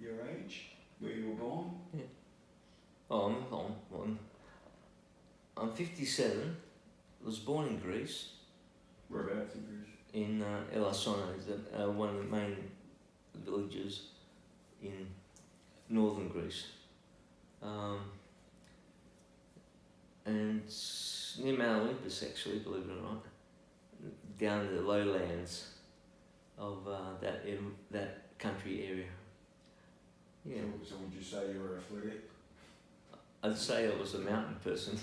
your age, where you were born? Yeah. Oh, I'm 57. Was born in Greece. Whereabouts in Greece? In Elassona, is one of the main villages in northern Greece. And it's near Mount Olympus, actually, believe it or not, down in the lowlands of that country area. Yeah. So would you say you were athletic? I'd say I was a mountain person.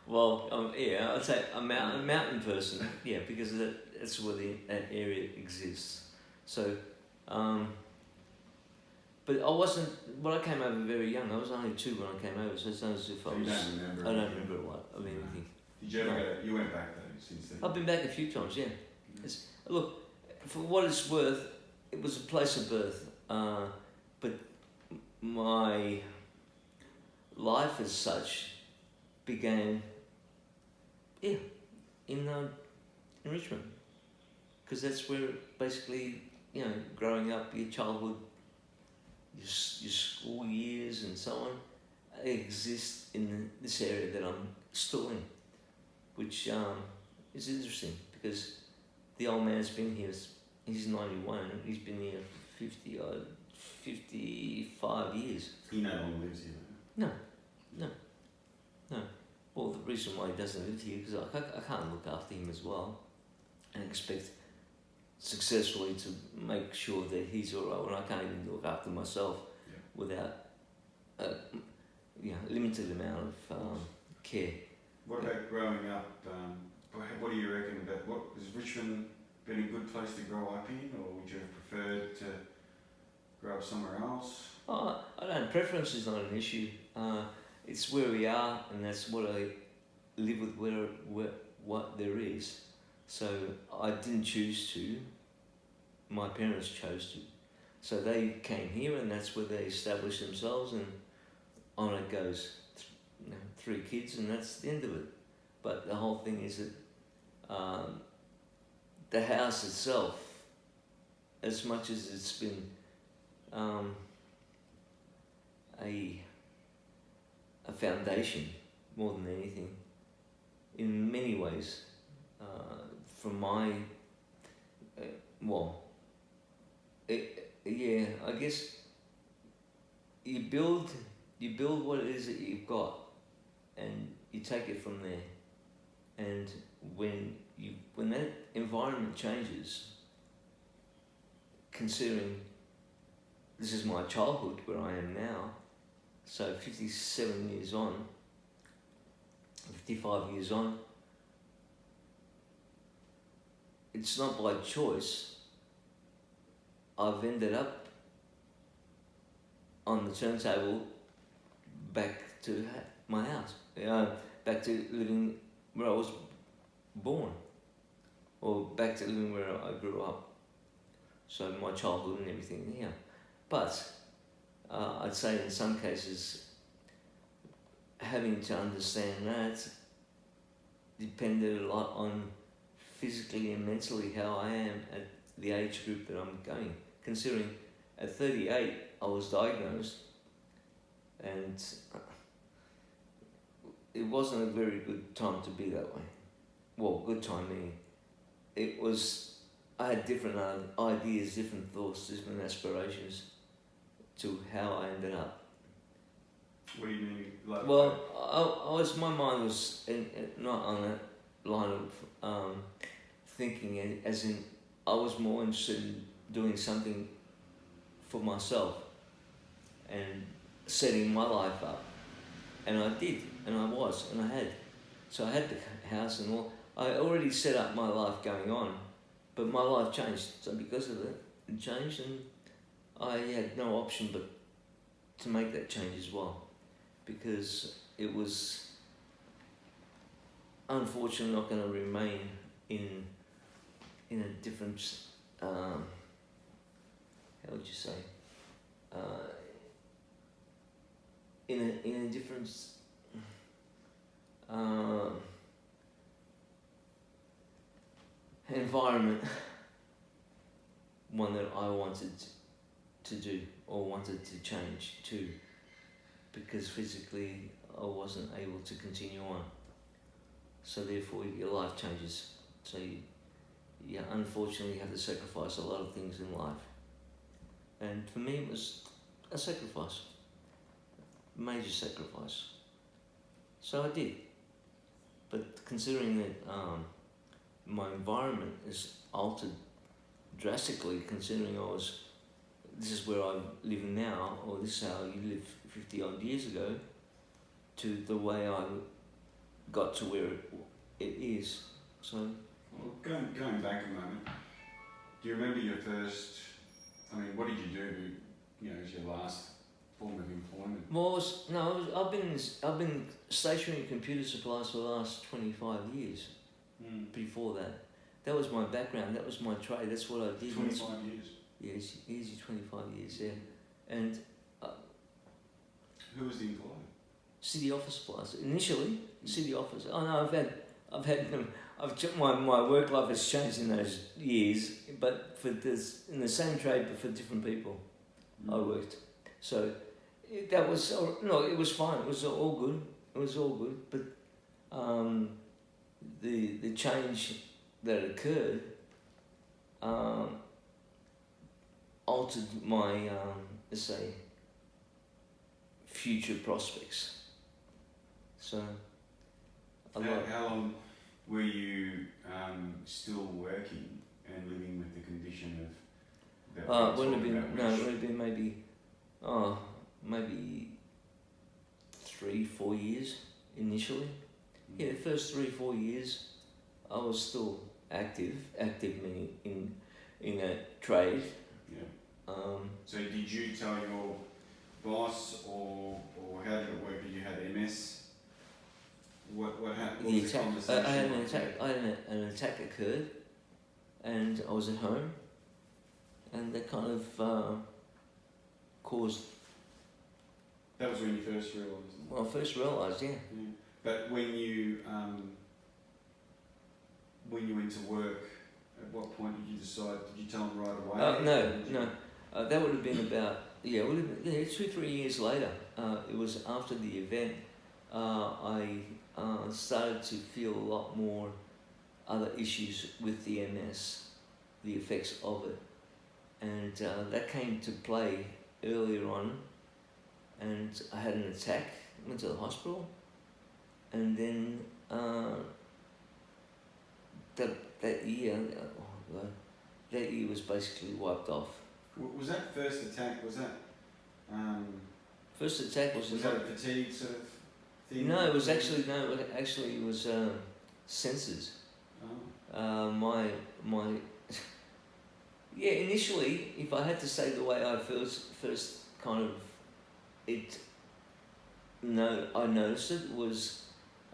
Well, yeah, I'd say a mountain person. Yeah, because that's where that area exists. So, but I wasn't. Well, I came over very young. I was only 2 when I came over, so it's not as if I was. You don't remember? I don't remember a lot of anything. Did you ever go? You went back though since then. I've been back a few times. Yeah. Look, for what it's worth, it was a place of birth. But my life as such began, in Richmond, because that's where basically, growing up, your childhood, your school years and so on, exist in this area that I'm still in, which is interesting because the old man's been here. He's 91. He's been here 55 years. He no longer lives here. No. Well, the reason why he doesn't live here is I can't look after him as well and expect successfully to make sure that he's all right when I can't even look after myself without a limited amount of care. What about growing up? What do you reckon about has Richmond been a good place to grow up in, or would you have preferred to grow up somewhere else? I don't. Preference is not an issue. It's where we are, and that's what I live with. What there is. So I didn't choose to. My parents chose to. So they came here, and that's where they established themselves, and on it goes. 3 kids, and that's the end of it. But the whole thing is that the house itself, as much as it's been a foundation more than anything, in many ways, from my I guess you build what it is that you've got, and you take it from there. And when that environment changes, considering this is my childhood where I am now, so 57 years on, 55 years on, it's not by choice. I've ended up on the turntable back to my house, back to living where I was born, or back to living where I grew up. So my childhood and everything here. But I'd say in some cases, having to understand that depended a lot on physically and mentally how I am at the age group that I'm going. Considering at 38, I was diagnosed, and it wasn't a very good time to be that way. Well, good time meaning I had different ideas, different thoughts, different aspirations to how I ended up. What do you mean? My mind was not on that line of thinking, as in I was more interested in doing something for myself and setting my life up. And I did, and I was, and I had. So I had the house and all. I already set up my life going on, but my life changed. So because of it changed, and I had no option but to make that change as well, because it was unfortunately not going to remain in a different, how would you say, in a different environment, one that I wanted to do or wanted to change too, because physically I wasn't able to continue on. So therefore your life changes. So you unfortunately have to sacrifice a lot of things in life. And for me it was a sacrifice, major sacrifice. So I did. But considering that my environment is altered drastically, considering this is where I'm living now, or this is how you lived 50 odd years ago, to the way I got to where it is. So, well, going back a moment, do you remember your first, what did you do, as your last form of employment? I've been stationary computer supplies for the last 25 years. Before that was my background, that was my trade, that's what I did. 25 years? Yes, easy 25 years, yeah. And who was the employer? City Office Supplies. Initially, City Office. Oh no, my work life has changed in those years, but in the same trade, but for different people, I worked. So it was fine. It was all good. It was all good, but the change that occurred altered my let's say future prospects. So how long were you still working and living with the condition of that? It would have been maybe 3-4 years initially. Yeah, the first 3-4 years I was still active meaning in a trade. Yeah. So did you tell your boss or how did it work? You had MS? What happened? The attack. I had an attack. An attack occurred, and I was at home, and that kind of caused. That was when you first realised. Well, I first realised, yeah. But when you went to work, at what point did you decide? Did you tell them right away? No. That would have been about 2-3 years later. It was after the event. I started to feel a lot more other issues with the MS, the effects of it, and that came to play earlier on. And I had an attack, went to the hospital, and then that year was basically wiped off. Was that first attack? Was that? First attack was that a fatigue sort of thing? No, it was actually it was senses. Oh. My initially, if I had to say the way I first kind of I noticed it was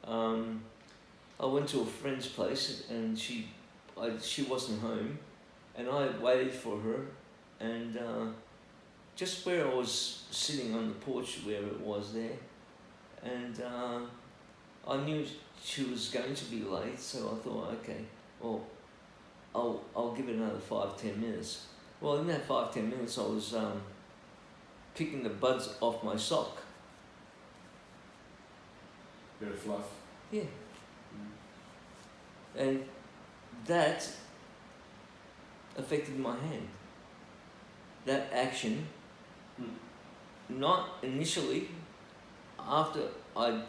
I went to a friend's place and she wasn't home, and I waited for her, and just where I was sitting on the porch where it was there, and I knew she was going to be late, so I thought, okay, well, I'll give it another 5-10 minutes. Well, in that 5-10 minutes, I was picking the buds off my sock. Bit of fluff. Yeah. And that affected my hand. That action, not initially, after I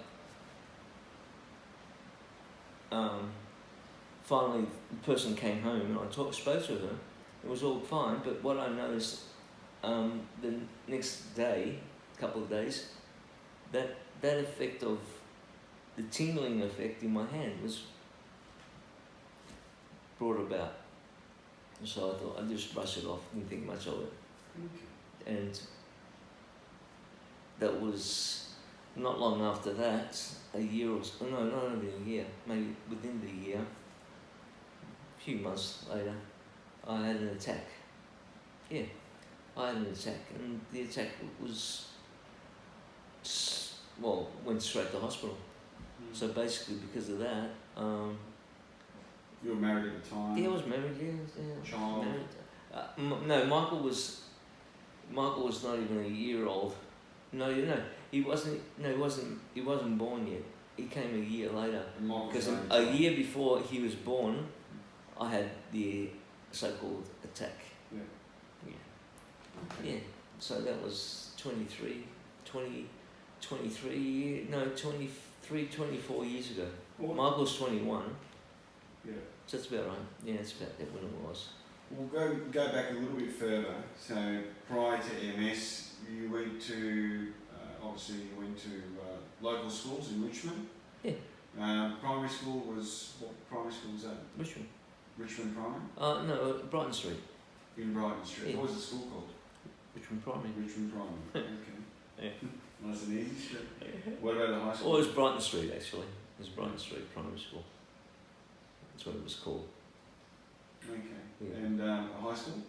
finally the person came home and I spoke to her, it was all fine, but what I noticed the next day, couple of days, that effect of the tingling effect in my hand was brought about. So I thought I'd just brush it off, didn't think much of it. Okay. And that was not long after that, a year or so, no, not even a year, maybe within the year, a few months later, I had an attack. Yeah, I had an attack, and the attack was, went straight to hospital. So basically, because of that, you were married at the time? yeah, I was married, yeah. Child? Married. No, Michael was Michael was not even a year old. No, he wasn't. No, he wasn't. He wasn't born yet. He came a year later. And Michael's Because only a 12. year before he was born, I had the so-called attack. Yeah. Yeah. Okay. Yeah. So that was 23, 24 years ago. Well, Michael's 21. yeah. So that's about right. Yeah, that's about that when it was. We'll go back a little bit further. So prior to MS, you went to obviously you went to local schools in Richmond. Yeah. Primary school was what primary school was that? Richmond. Richmond Primary No, Brighton Street. in Brighton Street. Yeah. What was the school called? Richmond Primary. Richmond Primary. Okay. Yeah. Nice and easy. Street. What about the high school? Or it was Brighton Street actually. It was Brighton Street Primary School. That's what it was called. Okay. Yeah. And high school?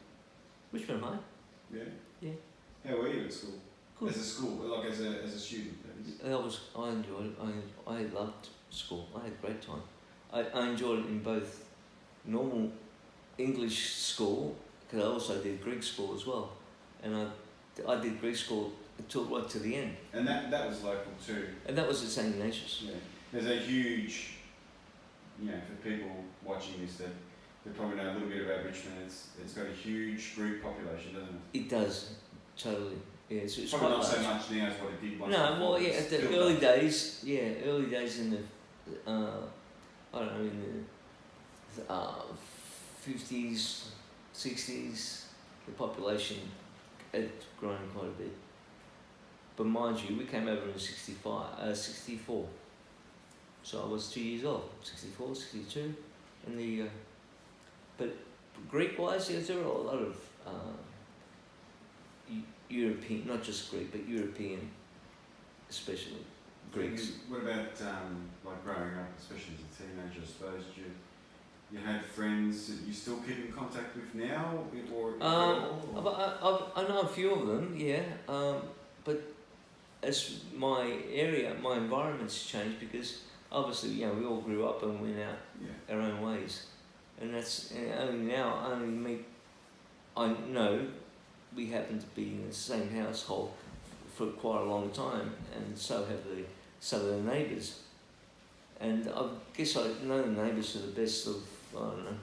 Richmond High. Yeah. Yeah. How were you at school? Good. As a school, like as a student, that is. I enjoyed it. I loved school. I had a great time. I enjoyed it in both normal English school, because I also did Greek school as well. And I did Greek school until right to the end. And that was local too. And that was at St Ignatius. Yeah. There's a huge, for people watching this that they probably know a little bit about Richmond. It's got a huge Greek population, doesn't it? It does, totally. Yeah, it's Probably quite not so large. much now as what it did once. No, before, well, but yeah, it's at the still early large. days, early days in the, I don't know, in the 50s, 60s, the population had grown quite a bit. But mind you, we came over in 64. So I was 2 years old, 64, 62. And but Greek-wise, there were a lot of European, not just Greek, but European, especially Greeks. What about like growing up, especially as a teenager? I suppose you had friends that you still keep in contact with now, or I know a few of them, yeah. But as my environment's changed, because obviously, we all grew up and went out our own ways, and that's only now. I know we happen to be in the same household for quite a long time, and so have the neighbours. And I guess I've known the neighbours for the best of, I don't know,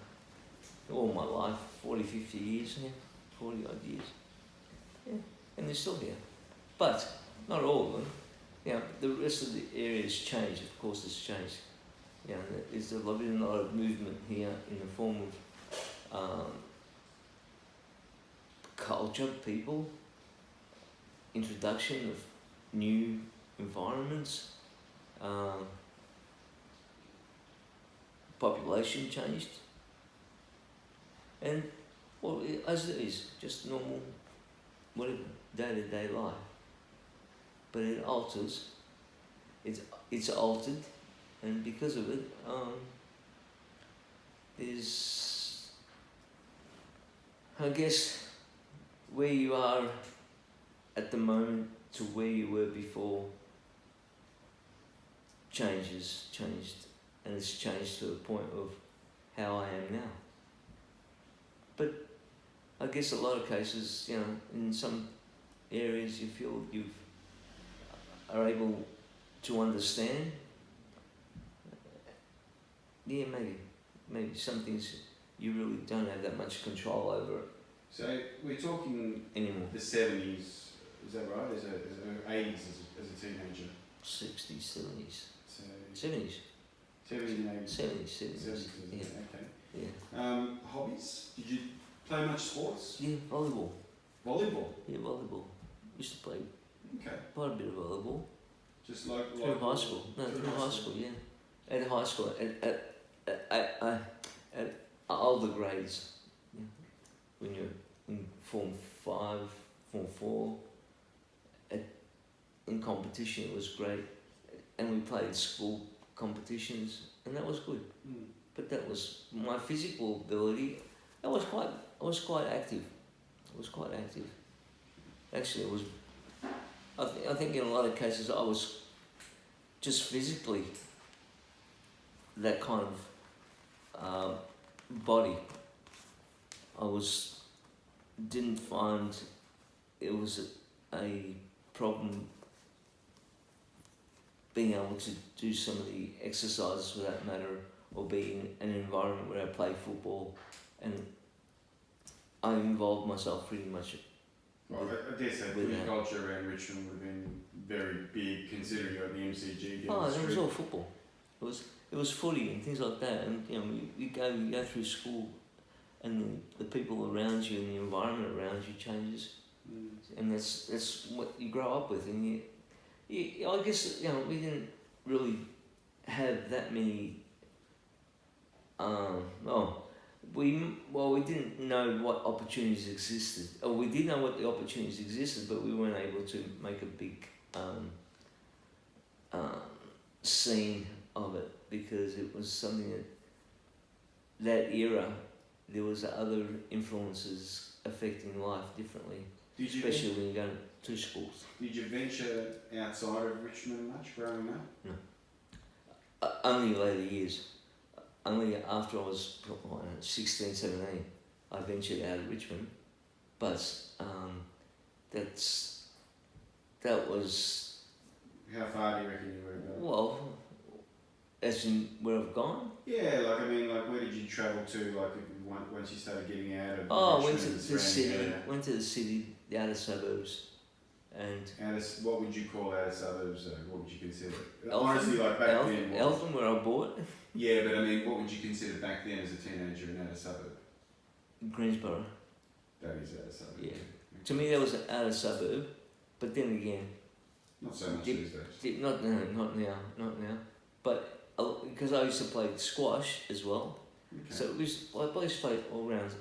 all my life, 40, 50 years now, 40 odd years. Yeah, and they're still here. But not all of them. The rest of the area's changed, of course it's changed. There's been a lot of movement here in the form of culture, people, introduction of new environments, population changed, and well, as it is, just normal, whatever, day-to-day life. But it alters, it's altered, and because of it, is, I guess, where you are at the moment to where you were before changed, and it's changed to the point of how I am now. But I guess a lot of cases, in some areas you feel you are able to understand. Yeah, maybe some things you really don't have that much control over it So we're talking anymore. the 70s, is that right? As a 80s as a teenager. 60s, 70s, So 70s, 70s and 80s. 70s, 70s. 70s, Yeah, okay. yeah. Hobbies? Did you play much sports? Yeah, volleyball. Volleyball? Yeah, volleyball. Used to play Okay. quite a bit of volleyball. Just like Through high school. No, through high school, yeah. At high school, at older grades. Yeah. When you're in Form 5, Form 4, in competition it was great. And we played school competitions, and that was good. Mm. But that was my physical ability. I was quite active. Actually, it was. I think in a lot of cases I was just physically that kind of body. Didn't find it was a problem being able to do some of the exercises for that matter, or be in an environment where I play football, and I involved myself pretty much. Well, I dare say footy culture around Richmond would have been very big, considering you're at the MCG. Oh, it was all football. It was footy and things like that, and you know, you go through school, and the people around you and the environment around you changes, and that's what you grow up with, and I guess, you know, we didn't really have that many. We didn't know what opportunities existed. Or we did know what the opportunities existed, but we weren't able to make a big scene of it, because it was something that era, there was other influences affecting life differently, especially when you go to schools. Did you venture outside of Richmond much growing up? No. Only later years. Only after I was 16, 17, I ventured out of Richmond. But that was... How far do you reckon you would have gone? Well, as in where I've gone? Yeah, like, I mean, like, where did you travel to, like, once you started getting out of I went Richmond to the city, the outer suburbs. And what would you call outer suburbs? What would you consider? Honestly, like back then. Eltham, where I bought. Yeah, but I mean, what would you consider back then as a teenager an outer suburb? Greensboro. That is outer suburb. Yeah. To me, that was an outer suburb, but then again. Not so much these days. Not now. But because I used to play squash as well, Okay. so I used to play all around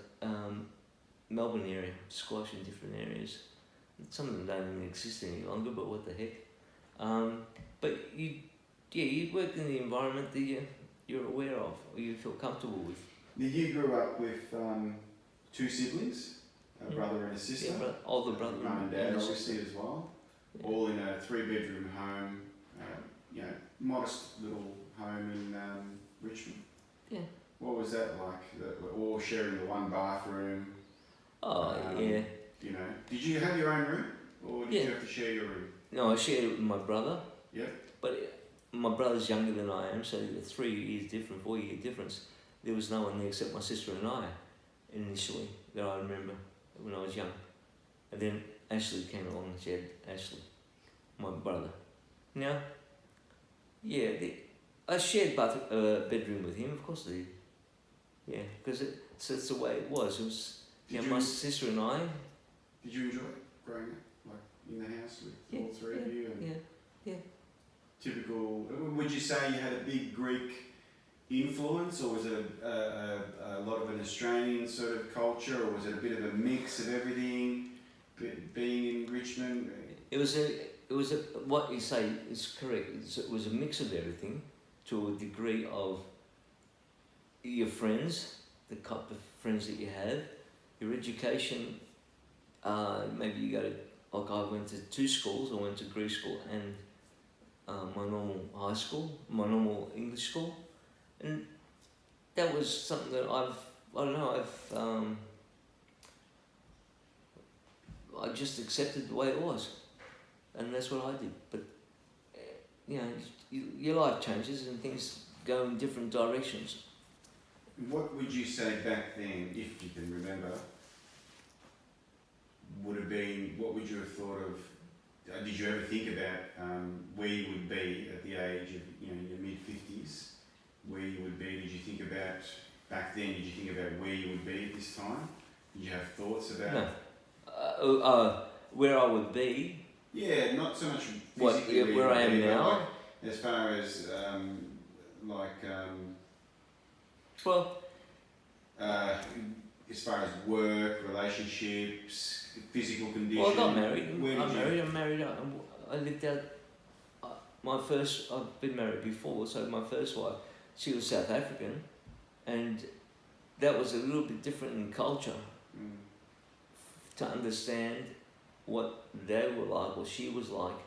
Melbourne area, squash in different areas. Some of them don't even exist any longer, but what the heck. But you work in the environment that you're aware of, or you feel comfortable with. Now, you grew up with two siblings, a brother and a sister. Yeah, older brother. Mum and dad, and obviously, as well. Yeah. All in a 3-bedroom home, you know, modest little home in Richmond. Yeah. What was that like? All sharing the one bathroom. Oh, yeah. You know, did you have your own room, or did you have to share your room? No, I shared it with my brother. Yeah. But my brother's younger than I am, so 3 years difference, 4 year difference. There was no one there except my sister and I, initially, that I remember when I was young. And then Ashley came along and she had Ashley, my brother. Now, yeah, I shared bedroom with him, of course I did. Yeah, because it's the way it was. It was, my sister and I. Did you enjoy it growing up, like in the house with all three of you? And yeah. Typical. Would you say you had a big Greek influence, or was it a lot of an Australian sort of culture, or was it a bit of a mix of everything? Being in Richmond. It was what you say is correct. It was a mix of everything, to a degree of your friends, the type of friends that you have, your education. Maybe you go to, like I went to 2 schools. I went to Greek school and my normal high school, my normal English school, and that was something that I just accepted the way it was, and that's what I did. But you know, your life changes and things go in different directions. What would you say back then, if you can remember, would have been, what would you have thought of, did you ever think about where you would be at the age of, you know, your mid-50s, where you would be? Did you think about, back then, did you think about where you would be at this time? Did you have thoughts about... No. Where I would be? Yeah, not so much physically where I am now? Like, as far as, well... as far as work, relationships, physical condition. Well, I got married. I'm married. I lived out. I've been married before, so my first wife, she was South African, and that was a little bit different in culture. To understand what they were like, what she was like,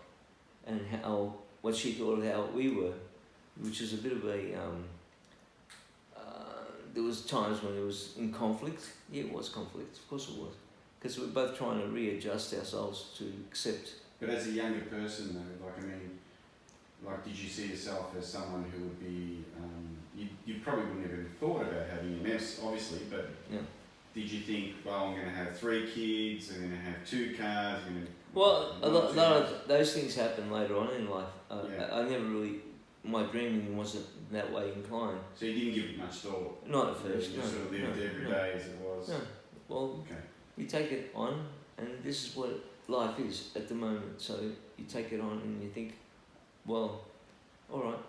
and what she thought of how we were, which is a bit of a. There was times when it was in conflict. Yeah, it was conflict. Of course it was. because we're both trying to readjust ourselves to accept. But as a younger person though, like I mean, like did you see yourself as someone who would be, you probably wouldn't have even thought about having MS obviously, but Yeah. did you think, well, I'm going to have 3 kids, I'm going to have 2 cars, I'm going to... Well, a lot of those things happen later on in life. Yeah. I never really, my dreaming wasn't that way inclined. So you didn't give it much thought? Not at first, You no. just sort of lived every day as it was? No. Well, Okay. you take it on, and this is what life is at the moment. So you take it on and you think, well, all right.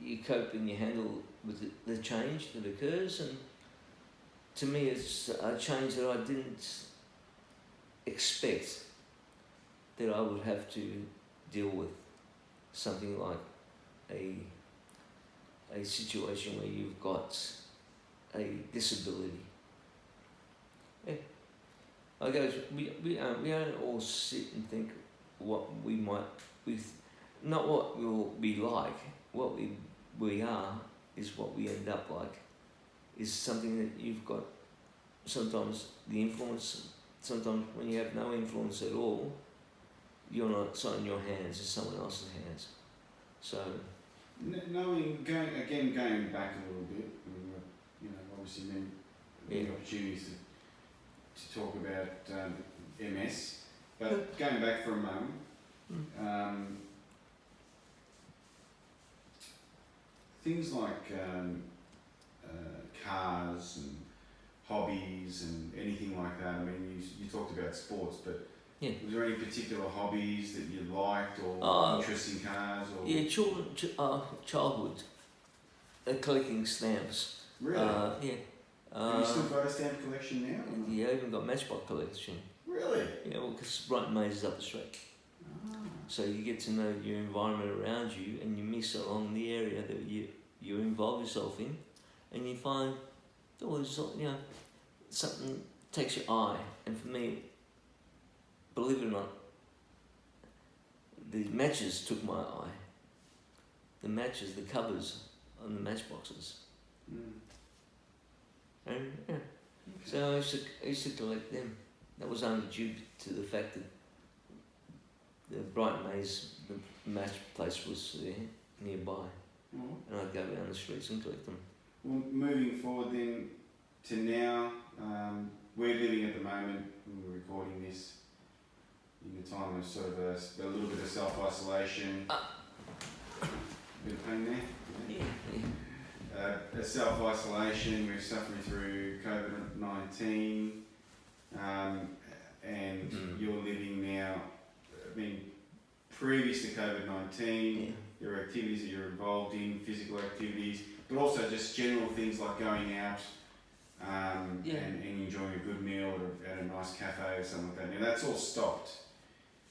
You cope and you handle with the change that occurs, and to me it's a change that I didn't expect that I would have to deal with. Something like a situation where you've got a disability. Yeah. I guess we don't all sit and think what we might, not what we'll be like, what we are is what we end up like, is something that you've got sometimes the influence, sometimes when you have no influence at all, you're not, it's not in your hands, it's someone else's hands. So Knowing, going back a little bit, you know, obviously many opportunities to talk about MS, but going back for a moment, things like cars and hobbies and anything like that. I mean, you talked about sports, but was there any particular hobbies that you liked or interest in cars? Or? Yeah, childhood, collecting stamps. Really? Yeah. Have you still got a stamp collection now? Or not? Yeah, I even got matchbox collection. Really? Yeah, well, because Brighton Maze is up the street. So you get to know your environment around you, and you miss along the area that you involve yourself in, and you find always, you know, something takes your eye. And for me, believe it or not, the matches took my eye. The matches, the covers on the matchboxes. And yeah, so I used to collect them. That was only due to the fact that the Brighton Maze, the match place was there nearby, and I'd go down the streets and collect them. Well, moving forward then to now, we're living at the moment, when we're recording this, in a time of sort of a little bit of self-isolation. Bit of pain there? Yeah. A self-isolation, we're suffering through COVID-19, and you're living now, I mean, previous to COVID-19, your activities that you're involved in, physical activities, but also just general things like going out and enjoying a good meal at a nice cafe or something like that. Now that's all stopped.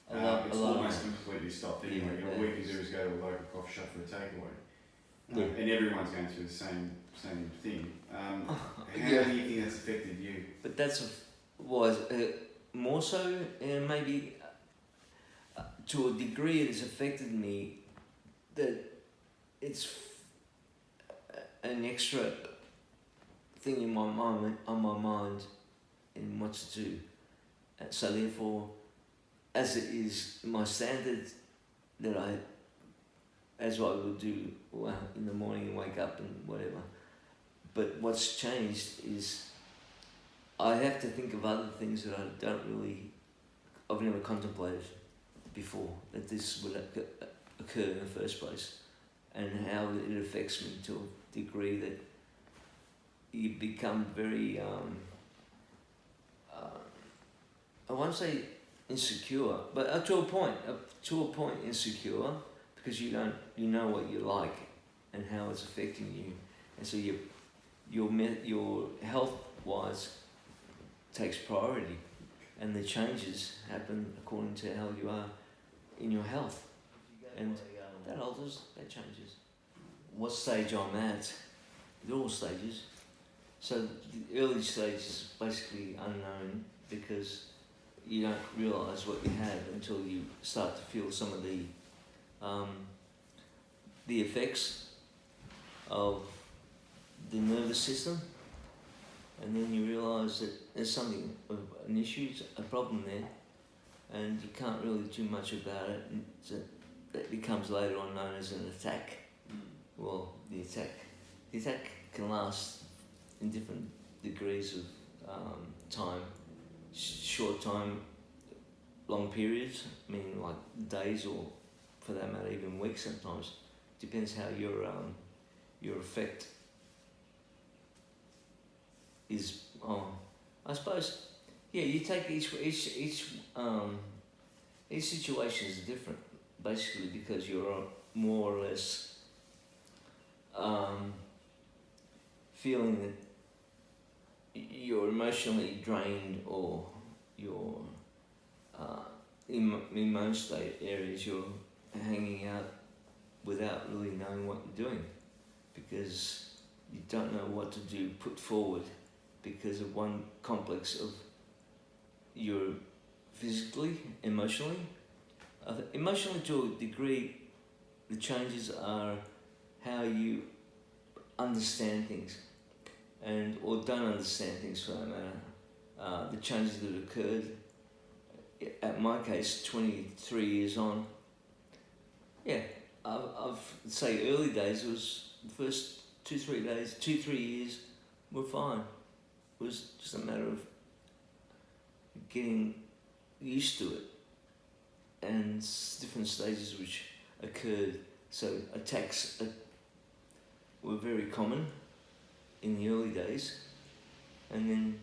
It's almost completely stopped anyway. All we can do is go to a local coffee shop for a takeaway. And everyone's going through the same thing. How do you think that's affected you? But that's was more so, maybe to a degree it has affected me, that it's an extra thing in my mind, on my mind, in what to do. And so therefore, as it is my standard that as I would do in the morning and wake up and whatever. But what's changed is I have to think of other things that I've never contemplated before, that this would occur in the first place, and how it affects me to a degree that you become very, I won't say insecure, but to a point insecure, because you know what you like and how it's affecting you, and so your health-wise takes priority, and the changes happen according to how you are in your health, and that alters, that changes. What stage I'm at, they're all stages. So the early stage is basically unknown, because you don't realise what you have until you start to feel some of the effects of the nervous system, and then you realise that there's something, an issue, a problem there, and you can't really do much about it. And that becomes later on known as an attack. Well, the attack can last in different degrees of time, short time, long periods, meaning like days, or for that matter even weeks sometimes. Depends how your effect is on. I suppose, yeah, you take each situation is different, basically, because you're more or less feeling that you're emotionally drained, or you're in most areas you're hanging out without really knowing what you're doing, because you don't know what to do, put forward, because of one complex of you're physically, emotionally. Emotionally, to a degree, the changes are how you understand things, and or don't understand things for that matter. The changes that occurred, at my case, 23 years on, yeah, I've say early days, it was the first 2-3 years were fine. It was just a matter of getting used to it, and different stages which occurred. So attacks were very common in the early days, and then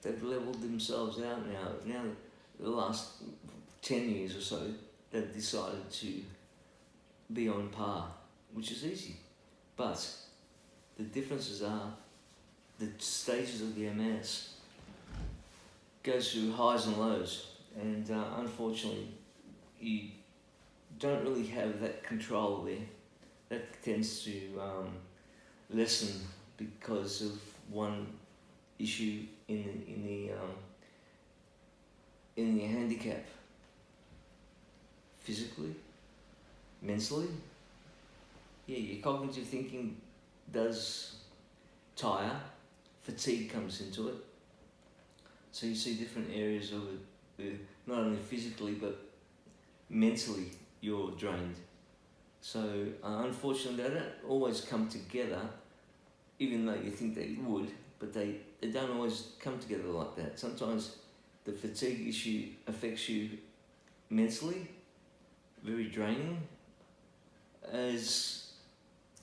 they've leveled themselves out now. Now, the last 10 years or so, they've decided to be on par, which is easy. But the differences are the stages of the MS goes through highs and lows, and unfortunately you don't really have that control there. That tends to lessen because of one issue in the handicap, physically, mentally. Yeah, your cognitive thinking does tire, fatigue comes into it. So you see different areas of it, not only physically but mentally you're drained. So unfortunately they don't always come together, even though you think they would, but they don't always come together like that. Sometimes the fatigue issue affects you mentally, very draining, as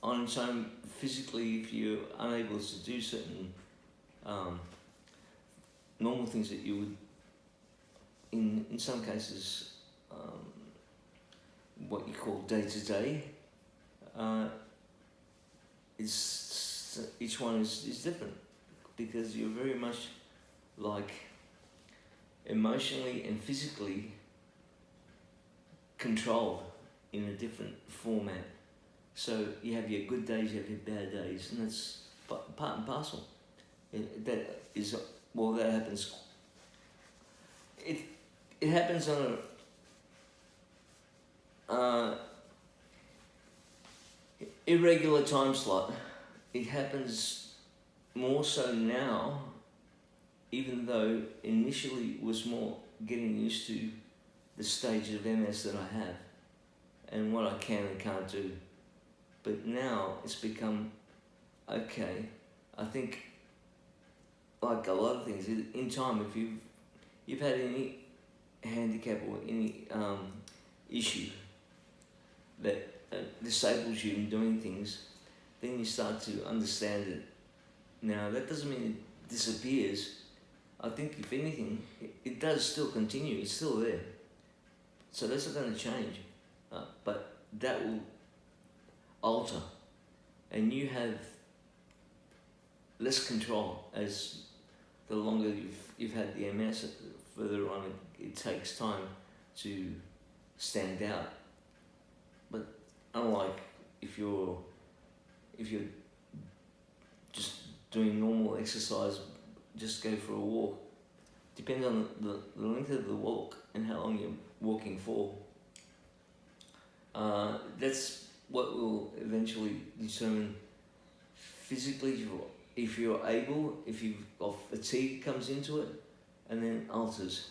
on its own physically, if you're unable to do certain normal things that you would, in some cases, what you call day-to-day, each one is different, because you're very much like emotionally and physically controlled in a different format. So you have your good days, you have your bad days, and that's part and parcel. That happens. It happens on a irregular time slot. It happens more so now, even though initially it was more getting used to the stage of MS that I have and what I can and can't do. But now it's become okay. I think, like a lot of things, in time, if you've had any handicap or any issue that disables you in doing things, then you start to understand it. Now, that doesn't mean it disappears. I think, if anything, it does still continue. It's still there. So that's not going to change. But that will alter. And you have less control as the longer you've had the MS. Further on, it takes time to stand out. But unlike if you're just doing normal exercise, just go for a walk. Depends on the length of the walk and how long you're walking for. That's what will eventually determine physically if you're able, if you've got fatigue comes into it, and then ulcers.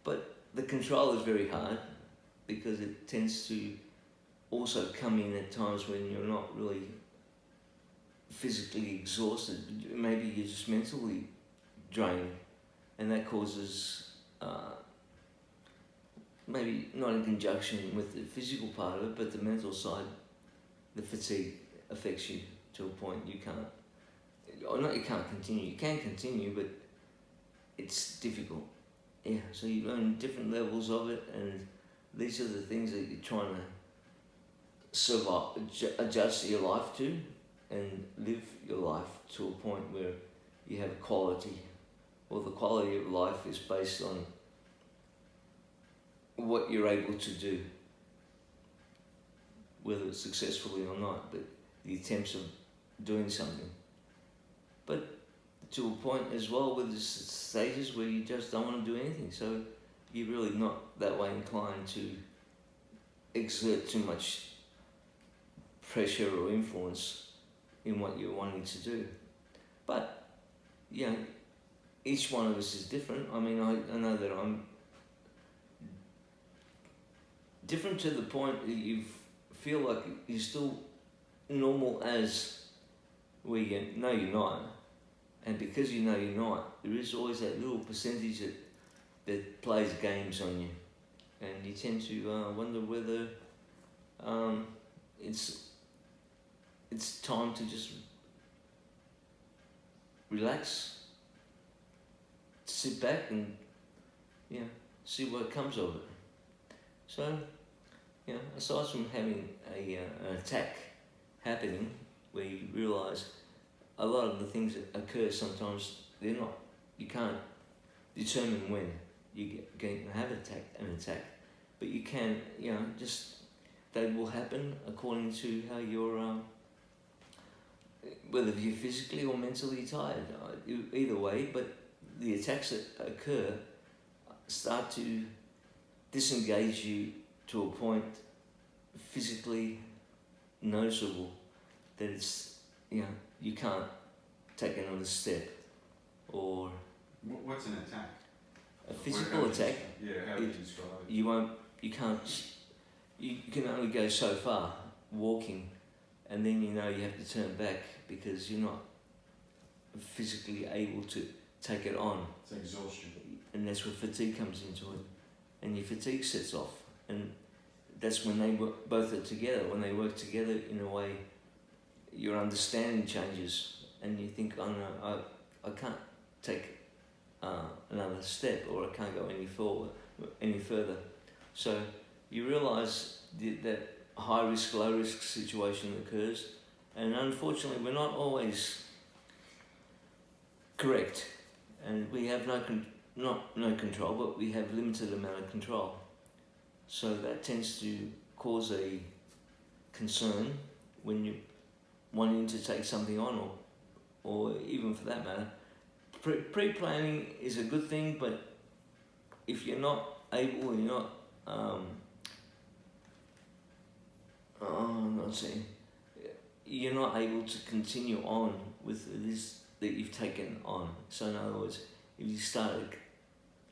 But the control is very hard because it tends to also come in at times when you're not really physically exhausted. Maybe you're just mentally drained, and that causes maybe not in conjunction with the physical part of it, but the mental side, the fatigue affects you to a point you can't, or not you can't continue, you can continue, but it's difficult. Yeah, so you learn different levels of it, and these are the things that you're trying to survive, adjust your life to, and live your life to a point where you have quality. Well, the quality of life is based on what you're able to do, whether it's successfully or not, but the attempts of doing something. But to a point as well, with the stages where you just don't want to do anything, so you're really not that way inclined to exert too much pressure or influence in what you're wanting to do. But, you know, each one of us is different. I mean, I know that I'm different to the point that you feel like you're still normal as where you know you're not. And because you know you're not, there is always that little percentage that plays games on you. And you tend to wonder whether it's time to just relax, sit back and, you know, see what comes of it. So, you know, aside from having an attack happening where you realise a lot of the things that occur sometimes, you can't determine when you're going to have an attack, but you can, you know, just, they will happen according to how you're, whether you're physically or mentally tired, either way, but the attacks that occur start to disengage you to a point physically noticeable that it's, you know, you can't take another step. Or what's an attack? A physical attack. Yeah, how would you describe it? You can only go so far walking, and then you know you have to turn back because you're not physically able to take it on. It's exhaustion. And that's where fatigue comes into it, and your fatigue sets off, and that's when they both are together. When they work together in a way, your understanding changes, and you think, oh no, I can't take another step, or I can't go any further. So you realise that high risk, low risk situation occurs, and unfortunately we're not always correct, and we have no control, but we have limited amount of control. So that tends to cause a concern when you're wanting to take something on, or even for that matter, pre-planning is a good thing, but if you're not able, and you're not, I'm not saying, you're not able to continue on with this that you've taken on. So in other words, if you started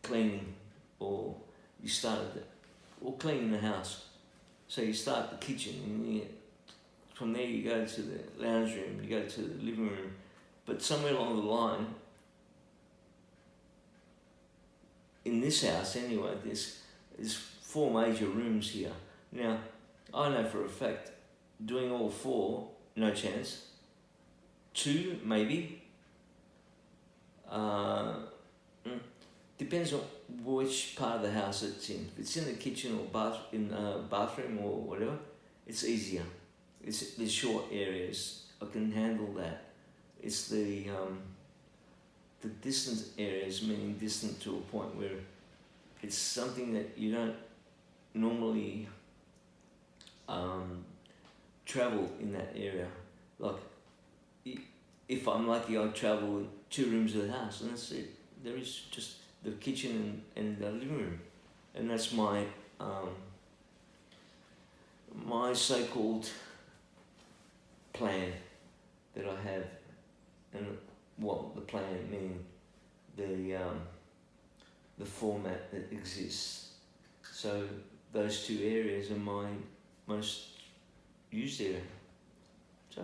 cleaning, or cleaning the house, so you start the kitchen, and from there you go to the lounge room, you go to the living room, but somewhere along the line, in this house anyway, there's 4 major rooms here. Now, I know for a fact, doing all 4, no chance. 2, maybe. Depends on which part of the house it's in. If it's in the kitchen or bathroom or whatever, it's easier. It's the short areas, I can handle that. It's the distant areas, meaning distant to a point where it's something that you don't normally travel in that area. Like, if I'm lucky, I travel 2 rooms of the house, and that's it. There is just the kitchen and the living room, and that's my my so-called plan that I have and what the planet mean, the format that exists. So those two areas are my most used area. So